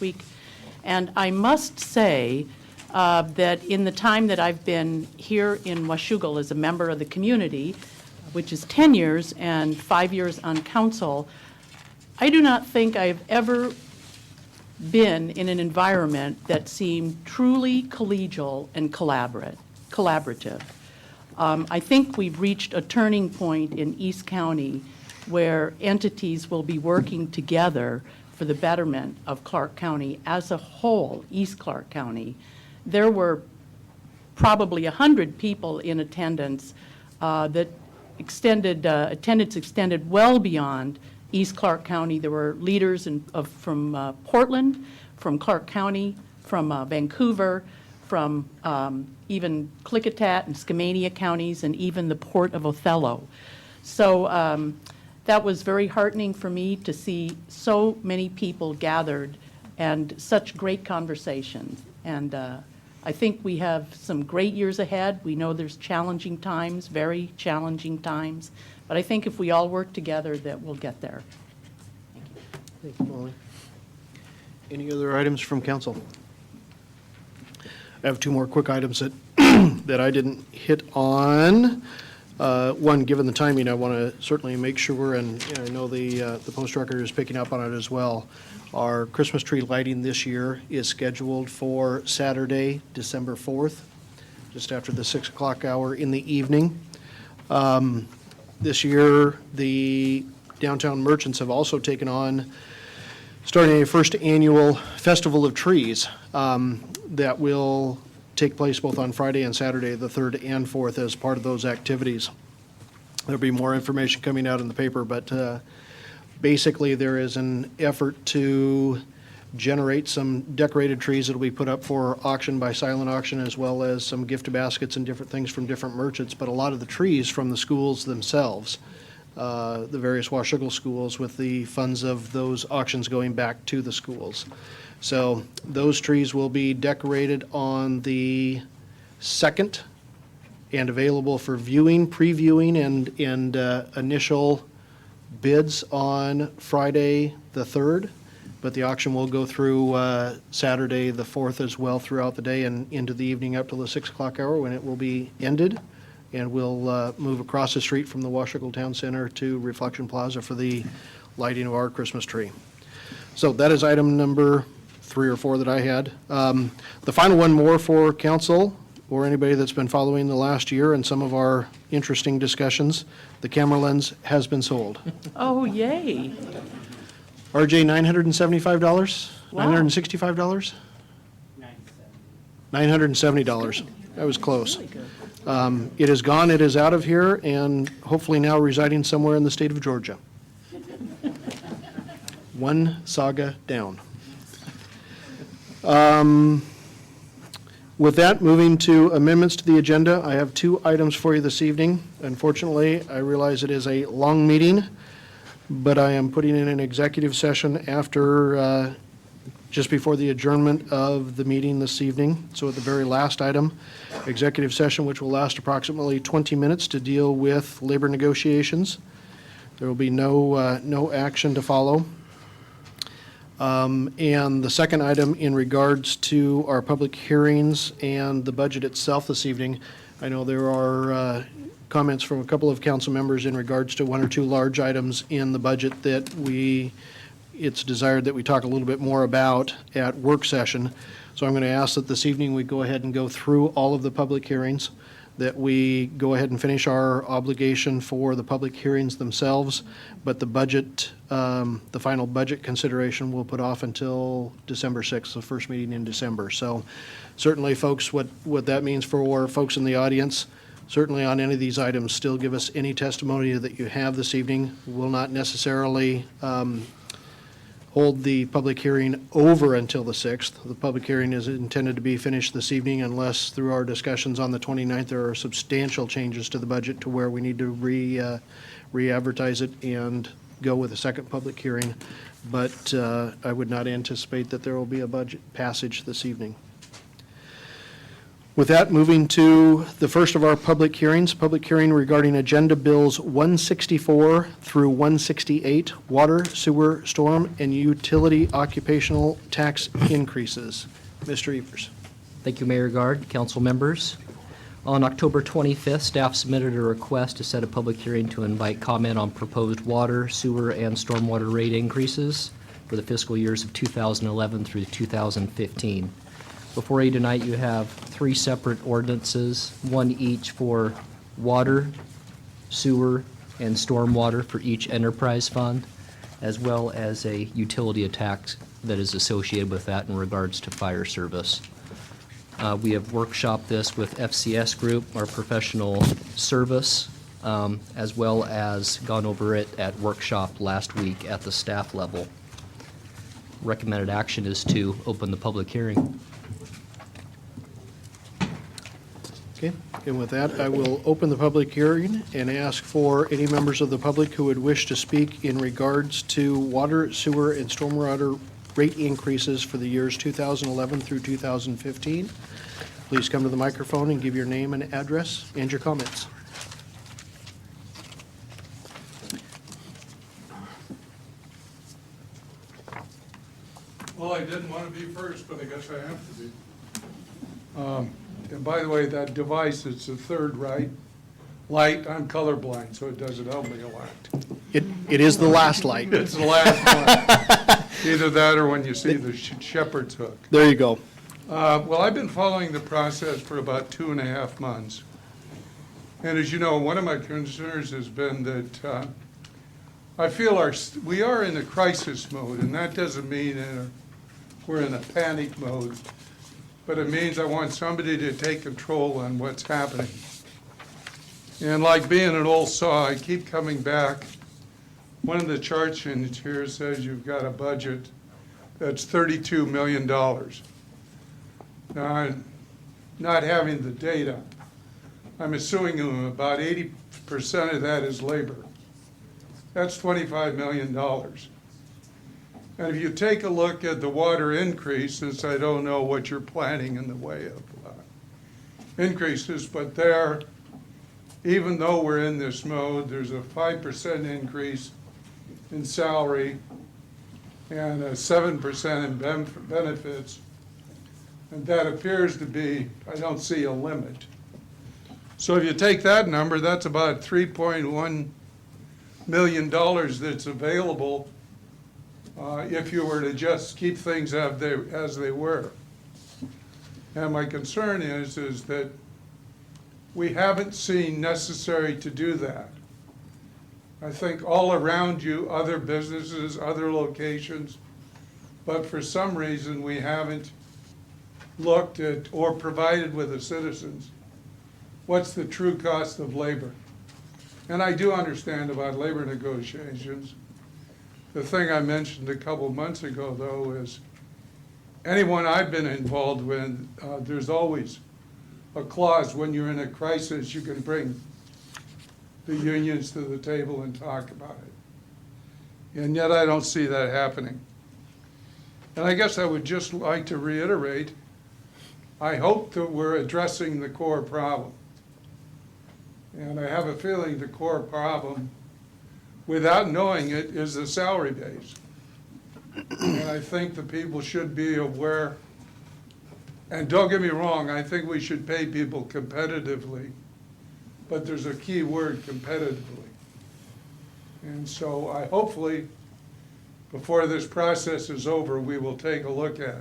week. And I must say that in the time that I've been here in Washougal as a member of the community, which is 10 years and 5 years on council, I do not think I've ever been in an environment that seemed truly collegial and collaborative. I think we've reached a turning point in East County where entities will be working together for the betterment of Clark County as a whole, East Clark County. There were probably 100 people in attendance that attendance extended well beyond East Clark County. There were leaders from Portland, from Clark County, from Vancouver, from even Klickitat and Skamania counties, and even the Port of Othello. So that was very heartening for me to see so many people gathered and such great conversations. And I think we have some great years ahead. We know there's challenging times, very challenging times, but I think if we all work together that we'll get there. Thank you. Thank you, Molly. Any other items from council? I have two more quick items that that I didn't hit on. One, given the timing, I want to certainly make sure, and I know the Post Record is picking up on it as well. Our Christmas tree lighting this year is scheduled for Saturday, December 4th, just after the 6 o'clock hour in the evening. This year, the downtown merchants have also taken on starting a first annual Festival of Trees that will take place both on Friday and Saturday, the 3rd and 4th, as part of those activities. There'll be more information coming out in the paper, but basically there is an effort to generate some decorated trees that will be put up for auction by silent auction, as well as some gift baskets and different things from different merchants, but a lot of the trees from the schools themselves, the various Washougal schools, with the funds of those auctions going back to the schools. So those trees will be decorated on the 2nd and available for viewing, previewing, and initial bids on Friday the 3rd. But the auction will go through Saturday the 4th as well throughout the day and into the evening up till the 6 o'clock hour, when it will be ended. And we'll move across the street from the Washougal Town Center to Reflection Plaza for the lighting of our Christmas tree. So that is item number 3 or 4 that I had. The final one more for council or anybody that's been following the last year and some of our interesting discussions. The camera lens has been sold. Oh, yay. RJ, $975? Wow. $965? $970. That was close. Really good. It is gone, it is out of here, and hopefully now residing somewhere in the state of Georgia. One saga down. With that, moving to amendments to the agenda, I have 2 items for you this evening. Unfortunately, I realize it is a long meeting, but I am putting in an executive session after, just before the adjournment of the meeting this evening. So at the very last item, executive session, which will last approximately 20 minutes to deal with labor negotiations. There will be no action to follow. And the second item in regards to our public hearings and the budget itself this evening, I know there are comments from a couple of council members in regards to 1 or 2 large items in the budget that it's desired that we talk a little bit more about at work session. So I'm going to ask that this evening we go ahead and go through all of the public hearings, that we go ahead and finish our obligation for the public hearings themselves, but the budget, the final budget consideration we'll put off until December 6th, the first meeting in December. So certainly, folks, what that means for folks in the audience, certainly on any of these items, still give us any testimony that you have this evening. We'll not necessarily hold the public hearing over until the 6th. The public hearing is intended to be finished this evening unless through our discussions on the 29th there are substantial changes to the budget to where we need to re-advertise it and go with a second public hearing. But I would not anticipate that there will be a budget passage this evening. With that, moving to the first of our public hearings, public hearing regarding Agenda Bills 164 through 168, water, sewer, storm, and utility occupational tax increases. Mr. Evers. Thank you, Mayor Guard, council members. On October 25th, staff submitted a request to set a public hearing to invite comment on proposed water, sewer, and stormwater rate increases for the fiscal years of 2011 through 2015. Before you tonight, you have 3 separate ordinances, one each for water, sewer, and stormwater for each enterprise fund, as well as a utility tax that is associated with that in regards to fire service. We have workshopped this with FCS Group, our professional service, as well as gone over it at workshop last week at the staff level. Recommended action is to open the public hearing. Okay, and with that, I will open the public hearing and ask for any members of the public who would wish to speak in regards to water, sewer, and stormwater rate increases for the years 2011 through 2015. Please come to the microphone and give your name and address and your comments. Well, I didn't want to be first, but I guess I have to be. And by the way, that device, it's the third light. I'm colorblind, so it doesn't help me a lot. It is the last light. It's the last one. Either that or when you see the shepherd's hook. There you go. Well, I've been following the process for about 2.5 months. And as you know, one of my concerns has been that I feel we are in a crisis mode, and that doesn't mean we're in a panic mode, but it means I want somebody to take control on what's happening. And like being an old saw, I keep coming back. One of the charts in here says you've got a budget that's $32 million. Now, I'm not having the data, I'm assuming about 80% of that is labor. That's $25 million. And if you take a look at the water increase, since I don't know what you're planning in the way of increases, but there, even though we're in this mode, there's a 5% increase in salary and a 7% in benefits. And that appears to be, I don't see a limit. So if you take that number, that's about $3.1 million that's available if you were to just keep things as they were. And my concern is that we haven't seen necessary to do that. I think all around you, other businesses, other locations, but for some reason we haven't looked at or provided with the citizens what's the true cost of labor. And I do understand about labor negotiations. The thing I mentioned a couple months ago, though, is anyone I've been involved with, there's always a clause when you're in a crisis, you can bring the unions to the table and talk about it. And yet I don't see that happening. And I guess I would just like to reiterate, I hope that we're addressing the core problem. And I have a feeling the core problem, without knowing it, is the salary base. And I think the people should be aware, and don't get me wrong, I think we should pay people competitively, but there's a key word, competitively. And so hopefully, before this process is over, we will take a look at it.